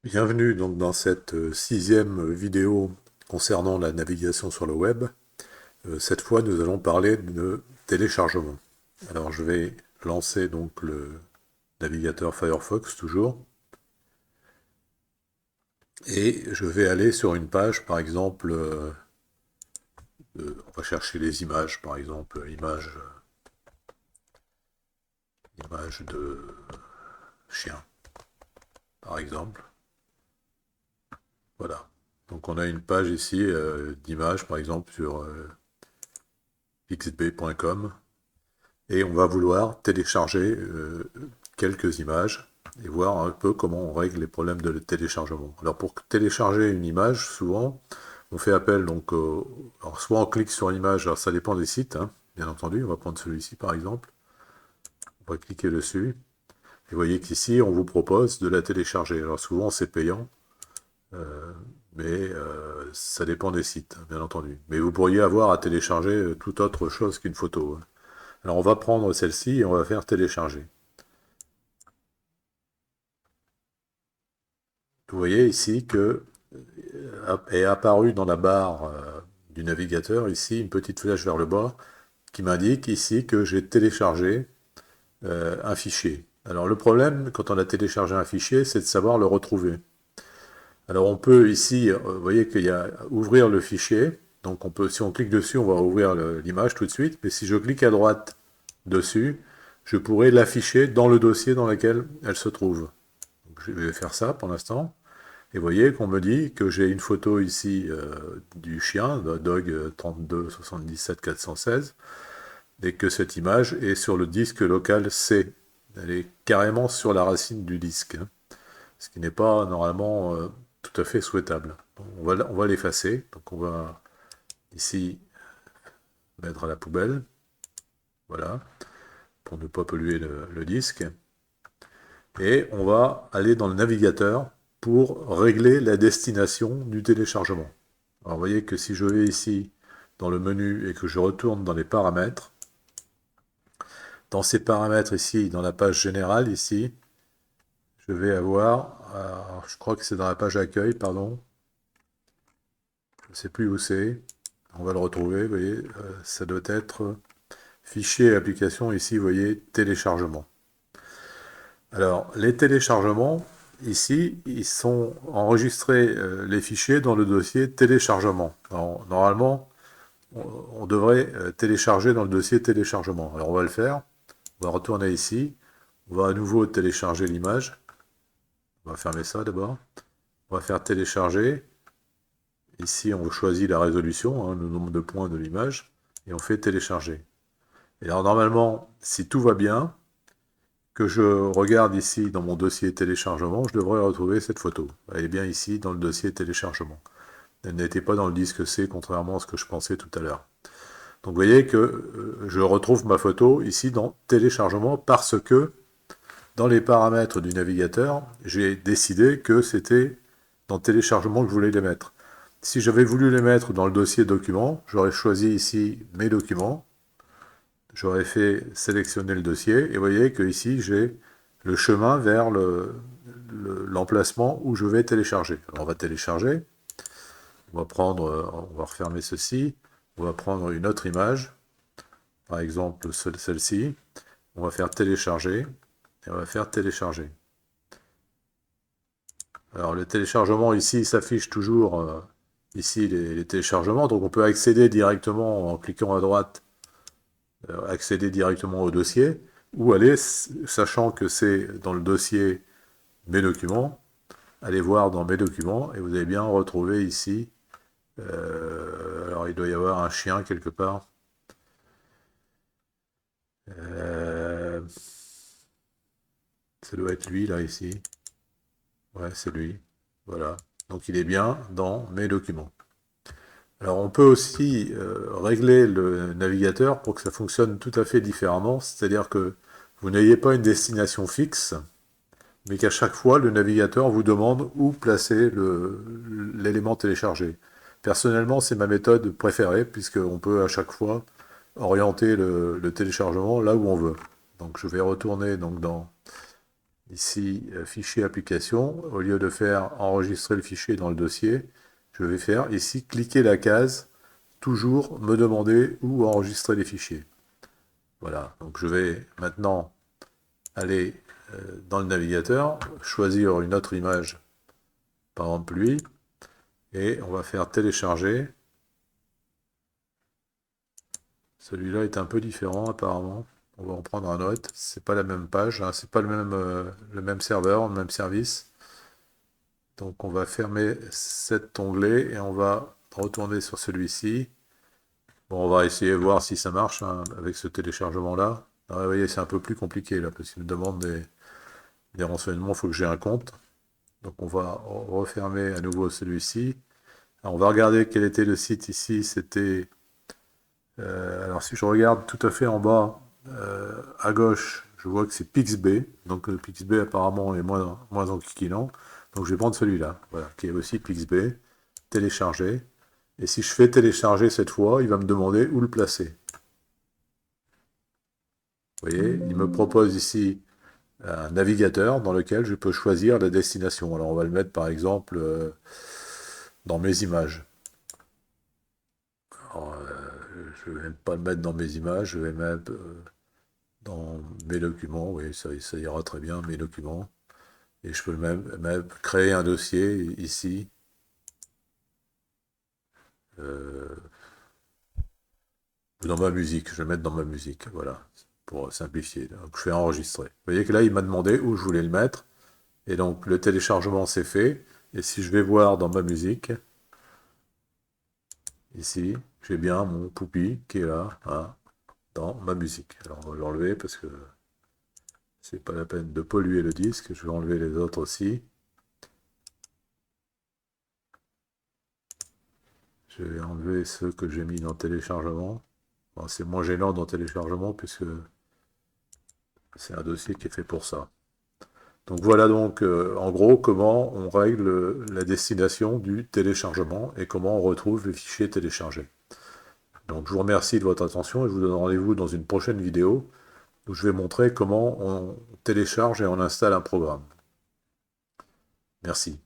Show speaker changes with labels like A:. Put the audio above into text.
A: Bienvenue donc dans cette sixième vidéo concernant la navigation sur le web. Cette fois, nous allons parler de téléchargement. Alors, je vais lancer donc le navigateur Firefox toujours, et je vais aller sur une page, par exemple, on va chercher les images, par exemple, image de chien, par exemple. Voilà. Donc, on a une page ici d'images, par exemple, sur xb.com. Et on va vouloir télécharger quelques images et voir un peu comment on règle les problèmes de téléchargement. Alors pour télécharger une image, souvent, on fait appel donc alors soit on clique sur l'image, alors ça dépend des sites, hein, bien entendu, on va prendre celui-ci par exemple, on va cliquer dessus, et vous voyez qu'ici on vous propose de la télécharger. Alors souvent c'est payant, euh, mais ça dépend des sites, hein, bien entendu. Mais vous pourriez avoir à télécharger toute autre chose qu'une photo, hein. Alors on va prendre celle-ci et on va faire télécharger. Vous voyez ici que est apparue dans la barre du navigateur ici une petite flèche vers le bas qui m'indique ici que j'ai téléchargé un fichier. Alors le problème quand on a téléchargé un fichier, c'est de savoir le retrouver. Alors on peut ici, vous voyez qu'il y a ouvrir le fichier. Donc on peut, si on clique dessus, on va ouvrir l'image tout de suite. Mais si je clique à droite dessus, je pourrais l'afficher dans le dossier dans lequel elle se trouve. Donc je vais faire ça pour l'instant. Et vous voyez qu'on me dit que j'ai une photo ici du chien, Dog 32 77 416, et que cette image est sur le disque local C. Elle est carrément sur la racine du disque, hein, ce qui n'est pas normalement tout à fait souhaitable. Donc, on va l'effacer. Donc on va ici mettre à la poubelle, voilà, pour ne pas polluer le disque. Et on va aller dans le navigateur pour régler la destination du téléchargement. Alors vous voyez que si je vais ici dans le menu et que je retourne dans les paramètres, dans ces paramètres ici, dans la page générale ici, je vais avoir, alors, je crois que c'est dans la page accueil, pardon, je ne sais plus où c'est, on va le retrouver, vous voyez, ça doit être fichier et application, ici vous voyez téléchargement. Alors les téléchargements, ici, ils sont enregistrés, les fichiers dans le dossier téléchargement. Alors, normalement, on devrait télécharger dans le dossier téléchargement. Alors on va le faire. On va retourner ici. On va à nouveau télécharger l'image. On va fermer ça d'abord. On va faire télécharger. Ici, on choisit la résolution, hein, le nombre de points de l'image, et on fait télécharger. Et alors normalement, si tout va bien, que je regarde ici dans mon dossier téléchargement, je devrais retrouver cette photo. Elle est bien ici dans le dossier téléchargement. Elle n'était pas dans le disque C, contrairement à ce que je pensais tout à l'heure. Donc vous voyez que je retrouve ma photo ici dans téléchargement parce que dans les paramètres du navigateur, j'ai décidé que c'était dans téléchargement que je voulais les mettre. Si j'avais voulu les mettre dans le dossier documents, j'aurais choisi ici mes documents, j'aurais fait sélectionner le dossier, et vous voyez que ici j'ai le chemin vers l'emplacement où je vais télécharger. Alors on va télécharger, on va refermer ceci, on va prendre une autre image, par exemple celle-ci, on va faire télécharger, et on va faire télécharger. Alors le téléchargement ici s'affiche toujours ici les téléchargements, donc on peut accéder directement en cliquant à droite, accéder directement au dossier, ou aller, sachant que c'est dans le dossier mes documents, aller voir dans mes documents, et vous allez bien retrouver ici, alors il doit y avoir un chien quelque part, euh, ça doit être lui là ici, ouais c'est lui, voilà, donc il est bien dans mes documents. Alors on peut aussi régler le navigateur pour que ça fonctionne tout à fait différemment, c'est-à-dire que vous n'ayez pas une destination fixe, mais qu'à chaque fois le navigateur vous demande où placer l'élément téléchargé. Personnellement, c'est ma méthode préférée, puisqu'on peut à chaque fois orienter le téléchargement là où on veut. Donc je vais retourner donc dans ici, fichier application, au lieu de faire enregistrer le fichier dans le dossier, je vais faire ici, cliquer la case, toujours me demander où enregistrer les fichiers. Voilà, donc je vais maintenant aller dans le navigateur, choisir une autre image, par exemple lui, et on va faire télécharger. Celui-là est un peu différent apparemment. On va en prendre un autre. C'est pas la même page, hein, c'est pas le même serveur, le même service. Donc on va fermer cet onglet et on va retourner sur celui-ci. Bon, on va essayer de voir si ça marche hein, avec ce téléchargement-là. Ah, vous voyez, c'est un peu plus compliqué là, parce qu'il me demande des renseignements, il faut que j'ai un compte. Donc on va refermer à nouveau celui-ci. On va regarder quel était le site ici, c'était... alors si je regarde tout à fait en bas, à gauche, je vois que c'est Pixb. Donc le Pixb apparemment est moins enquiquinant. Donc je vais prendre celui-là, voilà, qui est aussi Pixb, télécharger. Et si je fais télécharger cette fois, il va me demander où le placer. Vous voyez, il me propose ici un navigateur dans lequel je peux choisir la destination. Alors on va le mettre par exemple dans mes images. Alors, je ne vais même pas le mettre dans mes images, je vais mettre dans mes documents, oui, ça ira très bien, mes documents. Et je peux même créer un dossier ici. Euh, dans ma musique, je vais mettre dans ma musique, voilà, pour simplifier. Donc je fais enregistrer. Vous voyez que là, il m'a demandé où je voulais le mettre. Et donc le téléchargement s'est fait. Et si je vais voir dans ma musique, ici, j'ai bien mon Poupi qui est là, hein, dans ma musique. Alors on va l'enlever parce que c'est pas la peine de polluer le disque. Je vais enlever les autres aussi. Je vais enlever ceux que j'ai mis dans téléchargement. Bon, c'est moins gênant dans téléchargement puisque c'est un dossier qui est fait pour ça. Donc voilà donc en gros comment on règle la destination du téléchargement et comment on retrouve les fichiers téléchargés. Donc je vous remercie de votre attention et je vous donne rendez-vous dans une prochaine vidéo où je vais montrer comment on télécharge et on installe un programme. Merci.